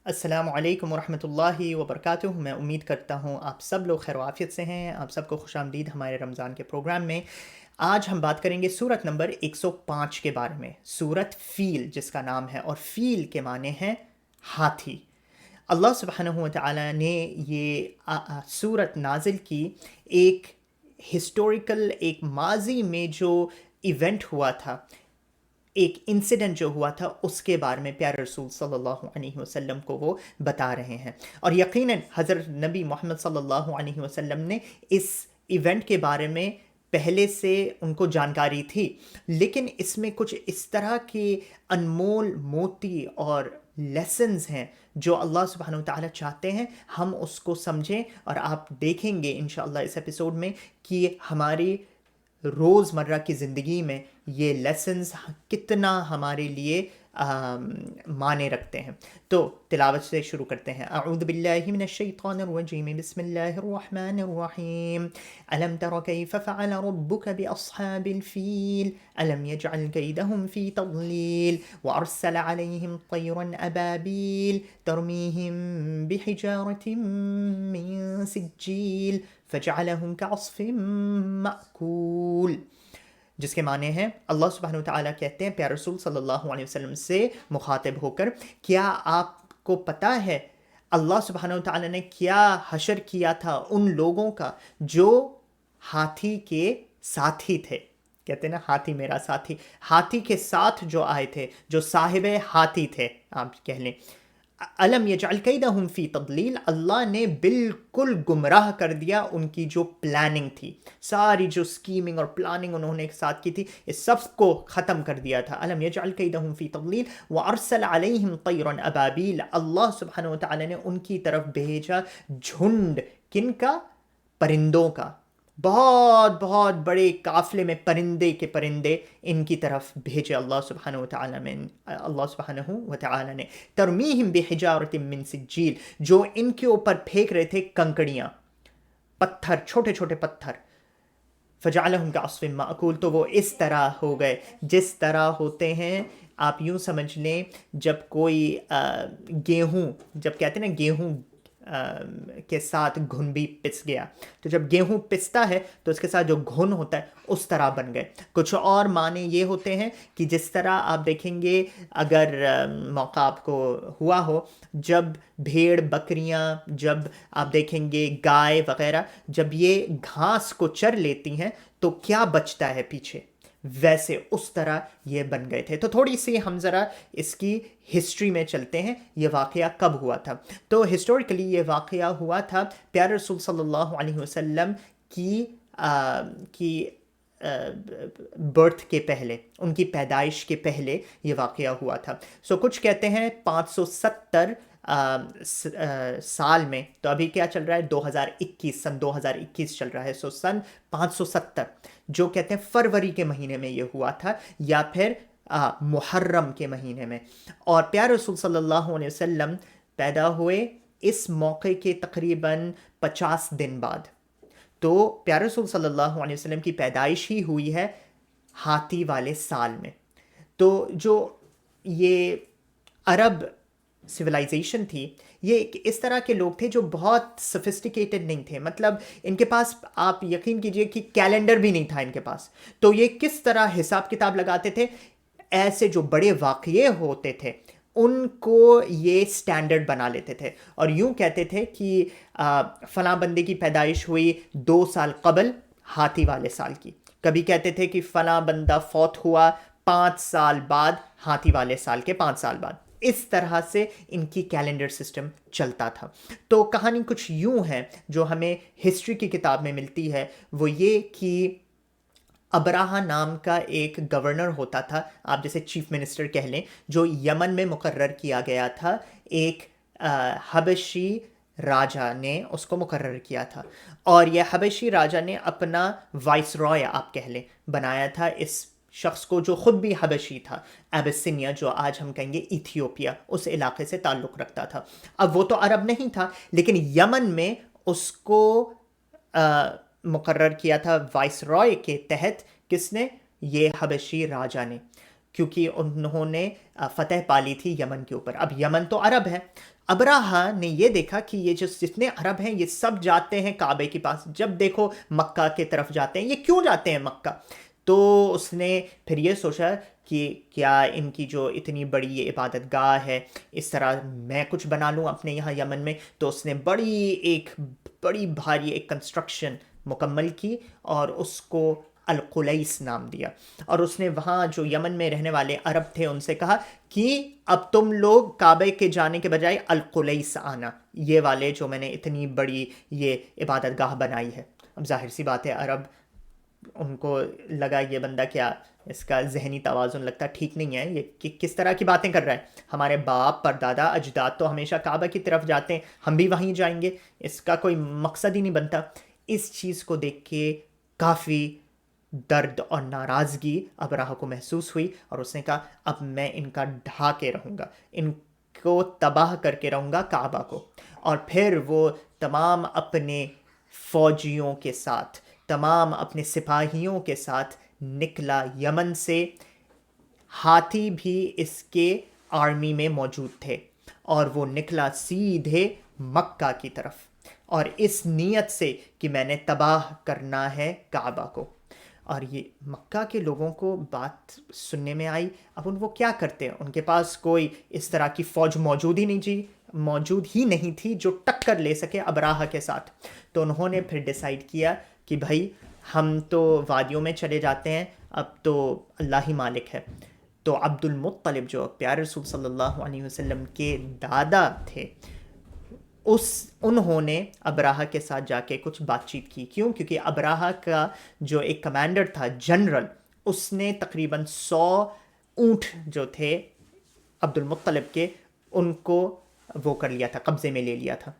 السلام علیکم ورحمۃ اللہ وبرکاتہ۔ میں امید کرتا ہوں آپ سب لوگ خیر و عافیت سے ہیں۔ آپ سب کو خوش آمدید ہمارے رمضان کے پروگرام میں۔ آج ہم بات کریں گے سورت نمبر 105 کے بارے میں، سورت فیل جس کا نام ہے، اور فیل کے معنی ہیں ہاتھی۔ اللہ سبحانہ و تعالیٰ نے یہ سورت نازل کی ایک ہسٹوریکل، ایک ماضی میں جو ایونٹ ہوا تھا، ایک انسیڈنٹ جو ہوا تھا، اس کے بارے میں پیارے رسول صلی اللہ علیہ وسلم کو وہ بتا رہے ہیں۔ اور یقیناً حضرت نبی محمد صلی اللہ علیہ وسلم نے اس ایونٹ کے بارے میں پہلے سے ان کو جانکاری تھی، لیکن اس میں کچھ اس طرح کے انمول موتی اور لیسنز ہیں جو اللہ سبحانہ و تعالیٰ چاہتے ہیں ہم اس کو سمجھیں، اور آپ دیکھیں گے انشاءاللہ اس ایپیسوڈ میں کہ ہماری روز مرہ کی زندگی میں یہ لیسنز کتنا ہمارے لیے معنی رکھتے ہیں۔ تو تلاوت سے شروع کرتے ہیں۔ اعوذ باللہ من الشیطان الرجیم، بسم اللہ الرحمن الرحیم۔ الم تر کیف فعل ربک باصحاب الفیل الم یجعل کیدہم فی تضلیل وارسل علیہم طیرا ابابیل ترمیہم بحجارۃ من سجیل فجعلہم کعصف مأکول، جس کے معنی ہیں اللہ سبحانہ وتعالیٰ کہتے ہیں پیارے رسول صلی اللہ علیہ وسلم سے مخاطب ہو کر، کیا آپ کو پتہ ہے اللہ سبحانہ وتعالیٰ نے کیا حشر کیا تھا ان لوگوں کا جو ہاتھی کے ساتھی تھے؟ کہتے ہیں نا ہاتھی میرا ساتھی، ہاتھی کے ساتھ جو آئے تھے، جو صاحب ہاتھی تھے آپ کہہ لیں۔ الم یجعل کیدہم فی تضلیل، اللہ نے بالکل گمراہ کر دیا ان کی جو پلاننگ تھی، ساری جو سکیمنگ اور پلاننگ انہوں نے ایک ساتھ کی تھی، اس سب کو ختم کر دیا تھا۔ الم یجعل کیدہم فی تضلیل وارسل علیہم طیرا ابابیل، اللہ سبحانہ وتعالی نے ان کی طرف بھیجا جھنڈ، کن کا؟ پرندوں کا، بہت بہت بڑے قافلے میں پرندے کے پرندے ان کی طرف بھیجے اللہ سبحانہ وتعالی نے۔ ترمیہم بحجارۃ من سجیل، جو ان کے اوپر پھینک رہے تھے کنکڑیاں، پتھر، چھوٹے چھوٹے پتھر۔ فجعلہم کعصف مأکول، تو وہ اس طرح ہو گئے جس طرح ہوتے ہیں، آپ یوں سمجھ لیں جب کوئی گیہوں، جب کہتے ہیں نا گیہوں کے ساتھ گھن بھی پس گیا، تو جب گیہوں پستا ہے تو اس کے ساتھ جو گھن ہوتا ہے اس طرح بن گئے۔ کچھ اور معنی یہ ہوتے ہیں کہ جس طرح آپ دیکھیں گے، اگر موقع آپ کو ہوا ہو، جب بھیڑ بکریاں، جب آپ دیکھیں گے گائے وغیرہ، جب یہ گھاس کو چر لیتی ہیں تو کیا بچتا ہے پیچھے، ویسے اس طرح یہ بن گئے تھے۔ تو تھوڑی سی ہم ذرا اس کی ہسٹری میں چلتے ہیں، یہ واقعہ کب ہوا تھا۔ تو ہسٹوریکلی یہ واقعہ ہوا تھا پیارے رسول صلی اللہ علیہ وسلم کی برتھ کے پہلے، ان کی پیدائش کے پہلے یہ واقعہ ہوا تھا۔ کچھ کہتے ہیں 570 سال میں، تو ابھی کیا چل رہا ہے؟ 2021، سن 2021 چل رہا ہے، سن 570، جو کہتے ہیں فروری کے مہینے میں یہ ہوا تھا، یا پھر محرم کے مہینے میں۔ اور پیارے رسول صلی اللہ علیہ وسلم پیدا ہوئے اس موقع کے تقریباً 50 دن بعد۔ تو پیارے رسول صلی اللہ علیہ وسلم کی پیدائش ہی ہوئی ہے ہاتھی والے سال میں۔ تو جو یہ عرب سویلائزیشن تھی، یہ ایک اس طرح کے لوگ تھے جو بہت سفسٹیکیٹڈ نہیں تھے، مطلب ان کے پاس، آپ یقین کیجئے کہ کیلنڈر بھی نہیں تھا ان کے پاس۔ تو یہ کس طرح حساب کتاب لگاتے تھے؟ ایسے جو بڑے واقعے ہوتے تھے ان کو یہ سٹینڈرڈ بنا لیتے تھے، اور یوں کہتے تھے کہ فلاں بندے کی پیدائش ہوئی 2 سال قبل ہاتھی والے سال کی، کبھی کہتے تھے کہ فلاں بندہ فوت ہوا 5 سال بعد ہاتھی والے سال کے 5 سال بعد۔ اس طرح سے ان کی کیلنڈر سسٹم چلتا تھا۔ تو کہانی کچھ یوں ہے جو ہمیں ہسٹری کی کتاب میں ملتی ہے، وہ یہ کہ ابراہا نام کا ایک گورنر ہوتا تھا، آپ جیسے چیف منسٹر کہہ لیں، جو یمن میں مقرر کیا گیا تھا، ایک حبشی راجہ نے اس کو مقرر کیا تھا، اور یہ حبشی راجہ نے اپنا وائس رائے آپ کہہ لیں بنایا تھا اس شخص کو، جو خود بھی حبشی تھا، ایبسینیا، جو آج ہم کہیں گے ایتھیوپیا، اس علاقے سے تعلق رکھتا تھا۔ اب وہ تو عرب نہیں تھا، لیکن یمن میں اس کو مقرر کیا تھا وائس رائے کے تحت، کس نے؟ یہ حبشی راجہ نے، کیونکہ انہوں نے فتح پا لی تھی یمن کے اوپر. اب یمن تو عرب ہے. ابراہا نے یہ دیکھا کہ یہ جو جتنے عرب ہیں یہ سب جاتے ہیں کعبے کے پاس. جب دیکھو مکہ کے طرف جاتے ہیں, یہ کیوں جاتے ہیں مکہ؟ تو اس نے پھر یہ سوچا کہ کیا ان کی جو اتنی بڑی یہ عبادت گاہ ہے, اس طرح میں کچھ بنا لوں اپنے یہاں یمن میں. تو اس نے بڑی بھاری ایک کنسٹرکشن مکمل کی اور اس کو القلیس نام دیا. اور اس نے وہاں جو یمن میں رہنے والے عرب تھے ان سے کہا کہ اب تم لوگ کعبے کے جانے کے بجائے القلیس آنا, یہ والے جو میں نے اتنی بڑی یہ عبادت گاہ بنائی ہے. اب ظاہر سی بات ہے عرب ان کو لگا یہ بندہ کیا, اس کا ذہنی توازن لگتا ٹھیک نہیں ہے, یہ کس طرح کی باتیں کر رہا ہے. ہمارے باپ پردادا اجداد تو ہمیشہ کعبہ کی طرف جاتے ہیں, ہم بھی وہیں جائیں گے, اس کا کوئی مقصد ہی نہیں بنتا. اس چیز کو دیکھ کے کافی درد اور ناراضگی ابراہا کو محسوس ہوئی, اور اس نے کہا اب میں ان کا ڈھا کے رہوں گا, ان کو تباہ کر کے رہوں گا کعبہ کو. اور پھر وہ تمام اپنے فوجیوں کے ساتھ, تمام اپنے سپاہیوں کے ساتھ نکلا یمن سے. ہاتھی بھی اس کے آرمی میں موجود تھے, اور وہ نکلا سیدھے مکہ کی طرف, اور اس نیت سے کہ میں نے تباہ کرنا ہے کعبہ کو. اور یہ مکہ کے لوگوں کو بات سننے میں آئی. اب ان وہ کیا کرتے ہیں, ان کے پاس کوئی اس طرح کی فوج موجود ہی نہیں تھی جو ٹکر لے سکے ابراہا کے ساتھ. تو انہوں نے پھر ڈیسائیڈ کیا کہ بھائی ہم تو وادیوں میں چلے جاتے ہیں, اب تو اللہ ہی مالک ہے. تو عبد المطلب جو پیارے رسول صلی اللہ علیہ وسلم کے دادا تھے, انہوں نے ابراہا کے ساتھ جا کے کچھ بات چیت کی. کیوں؟ کیونکہ ابراہا کا جو ایک کمانڈر تھا, جنرل, اس نے تقریباً 100 اونٹ جو تھے عبد المطلب کے, ان کو وہ کر لیا تھا, قبضے میں لے لیا تھا.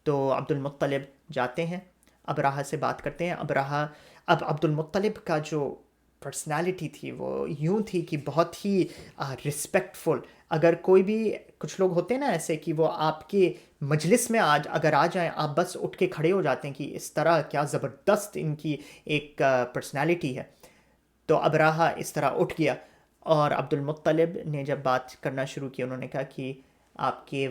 تو عبد المطلب جاتے ہیں, ابراہا سے بات کرتے ہیں. اب عبد المطلب کا جو پرسنالٹی تھی وہ یوں تھی کہ بہت ہی رسپیکٹفل. اگر کوئی بھی, کچھ لوگ ہوتے ہیں نا ایسے کہ وہ آپ کے مجلس میں اگر آ جائیں آپ بس اٹھ کے کھڑے ہو جاتے ہیں کہ اس طرح کیا زبردست ان کی ایک پرسنالٹی ہے. تو ابراہا اس طرح اٹھ گیا, اور عبد المطلب نے جب بات کرنا شروع کی, انہوں نے کہا کہ آپ کے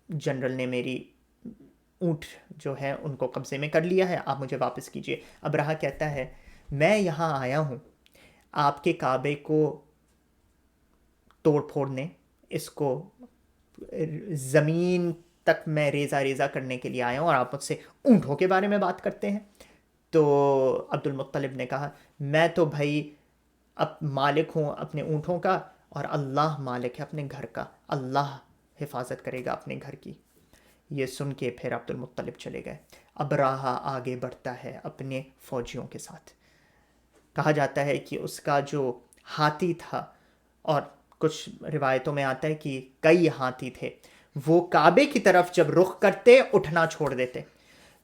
جنرل نے میری اونٹ جو ہے ان کو قبضے میں کر لیا ہے, آپ مجھے واپس کیجئے. ابراہا کہتا ہے میں یہاں آیا ہوں آپ کے کعبے کو توڑ پھوڑنے, اس کو زمین تک میں ریزہ کرنے کے لیے آیا ہوں, اور آپ مجھ سے اونٹوں کے بارے میں بات کرتے ہیں. تو عبد المطلب نے کہا میں تو بھائی اب مالک ہوں اپنے اونٹوں کا, اور اللہ مالک ہے اپنے گھر کا, اللہ حفاظت کرے گا اپنے گھر کی. یہ سن کے پھر عبد المطلب چلے گئے. ابراہا آگے بڑھتا ہے اپنے فوجیوں کے ساتھ. کہا جاتا ہے کہ اس کا جو ہاتھی تھا, اور کچھ روایتوں میں آتا ہے کہ کئی ہاتھی تھے, وہ کعبے کی طرف جب رخ کرتے اٹھنا چھوڑ دیتے.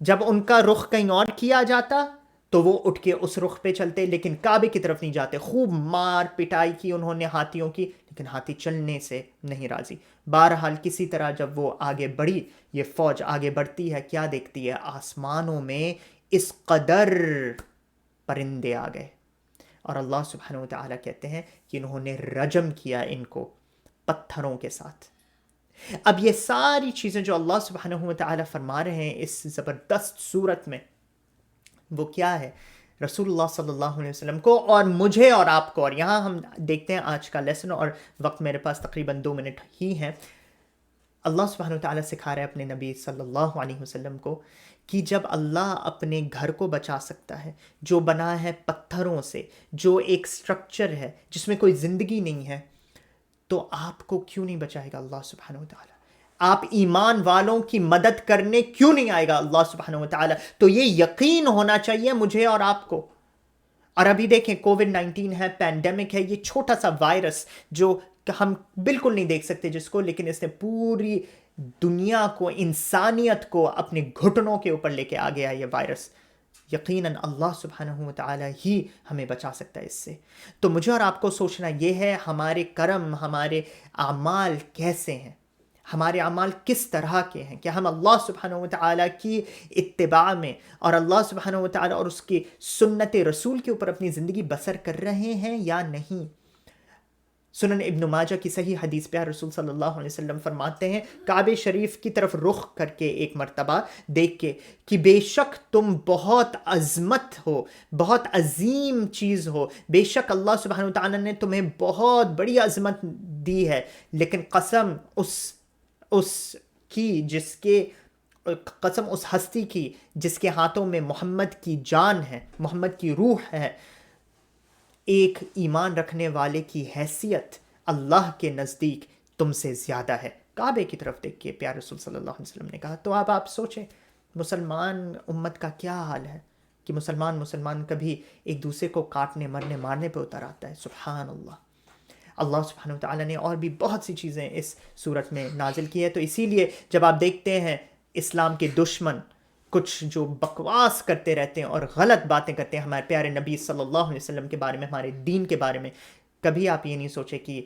جب ان کا رخ کہیں اور کیا جاتا تو وہ اٹھ کے اس رخ پہ چلتے, لیکن کعبے کی طرف نہیں جاتے. خوب مار پٹائی کی انہوں نے ہاتھیوں کی, لیکن ہاتھی چلنے سے نہیں راضی. بہرحال کسی طرح جب وہ آگے بڑھی, یہ فوج آگے بڑھتی ہے, کیا دیکھتی ہے, آسمانوں میں اس قدر پرندے آ گئے, اور اللہ سبحانہ وتعالیٰ کہتے ہیں کہ انہوں نے رجم کیا ان کو پتھروں کے ساتھ. اب یہ ساری چیزیں جو اللہ سبحانہ وتعالیٰ فرما رہے ہیں اس زبردست صورت میں, وہ کیا ہے؟ رسول اللہ صلی اللہ علیہ وسلم کو اور مجھے اور آپ کو. اور یہاں ہم دیکھتے ہیں آج کا لیسن, اور وقت میرے پاس تقریباً 2 منٹ ہی ہیں. اللہ سبحانہ وتعالیٰ سکھا رہے اپنے نبی صلی اللہ علیہ وسلم کو کہ جب اللہ اپنے گھر کو بچا سکتا ہے, جو بنا ہے پتھروں سے, جو ایک سٹرکچر ہے جس میں کوئی زندگی نہیں ہے, تو آپ کو کیوں نہیں بچائے گا اللہ سبحانہ وتعالیٰ؟ آپ ایمان والوں کی مدد کرنے کیوں نہیں آئے گا اللہ سبحانہ وتعالیٰ؟ تو یہ یقین ہونا چاہیے مجھے اور آپ کو. اور ابھی دیکھیں کووڈ-19 ہے, پینڈیمک ہے, یہ چھوٹا سا وائرس جو ہم بالکل نہیں دیکھ سکتے جس کو, لیکن اس نے پوری دنیا کو, انسانیت کو اپنے گھٹنوں کے اوپر لے کے آ گیا یہ وائرس. یقیناً اللہ سبحانہ وتعالیٰ ہی ہمیں بچا سکتا ہے اس سے. تو مجھے اور آپ کو سوچنا یہ ہے ہمارے کرم, ہمارے اعمال کیسے ہیں, ہمارے اعمال کس طرح کے ہیں, کہ ہم اللہ سبحانہ وتعالیٰ کی اتباع میں اور اللہ سبحانہ وتعالیٰ اور اس کی سنت رسول کے اوپر اپنی زندگی بسر کر رہے ہیں یا نہیں. سنن ابن ماجہ کی صحیح حدیث پہ رسول صلی اللہ علیہ وسلم فرماتے ہیں کعبہ شریف کی طرف رخ کر کے ایک مرتبہ دیکھ کے کہ بے شک تم بہت عظمت ہو، بہت عظیم چیز ہو، بے شک اللہ سبحانہ وتعالیٰ نے تمہیں بہت بڑی عظمت دی ہے، لیکن قسم اس کی جس کے قسم اس ہستی کی جس کے ہاتھوں میں محمد کی جان ہے، محمد کی روح ہے، ایک ایمان رکھنے والے کی حیثیت اللہ کے نزدیک تم سے زیادہ ہے۔ کعبے کی طرف دیکھ کے پیارے رسول صلی اللہ علیہ وسلم نے کہا۔ تو اب آپ سوچیں مسلمان امت کا کیا حال ہے کہ مسلمان کبھی ایک دوسرے کو کاٹنے مارنے پہ اتر آتا ہے۔ سبحان اللہ سبحانہ وتعالیٰ نے اور بھی بہت سی چیزیں اس صورت میں نازل کی ہے۔ تو اسی لیے جب آپ دیکھتے ہیں اسلام کے دشمن کچھ جو بکواس کرتے رہتے ہیں اور غلط باتیں کرتے ہیں ہمارے پیارے نبی صلی اللہ علیہ وسلم کے بارے میں، ہمارے دین کے بارے میں، کبھی آپ یہ نہیں سوچے کہ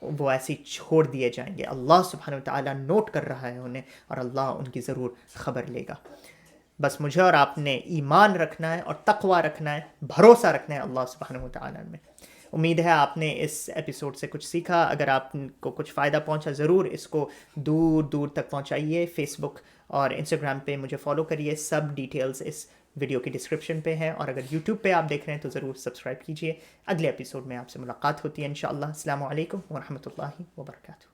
وہ ایسے چھوڑ دیے جائیں گے۔ اللہ سبحانہ وتعالیٰ نوٹ کر رہا ہے انہیں، اور اللہ ان کی ضرور خبر لے گا۔ بس مجھے اور آپ نے ایمان رکھنا ہے اور تقوی رکھنا ہے، بھروسہ رکھنا ہے اللہ سبحانہ وتعالیٰ میں۔ امید ہے آپ نے اس ایپیسوڈ سے کچھ سیکھا۔ اگر آپ کو کچھ فائدہ پہنچا ضرور اس کو دور تک پہنچائیے۔ فیس بک اور انسٹاگرام پہ مجھے فالو کریے، سب ڈیٹیلز اس ویڈیو کی ڈسکرپشن پہ ہیں، اور اگر یوٹیوب پہ آپ دیکھ رہے ہیں تو ضرور سبسکرائب کیجیے۔ اگلے ایپیسوڈ میں آپ سے ملاقات ہوتی ہے انشاءاللہ۔ السلام علیکم ورحمۃ اللہ وبرکاتہ۔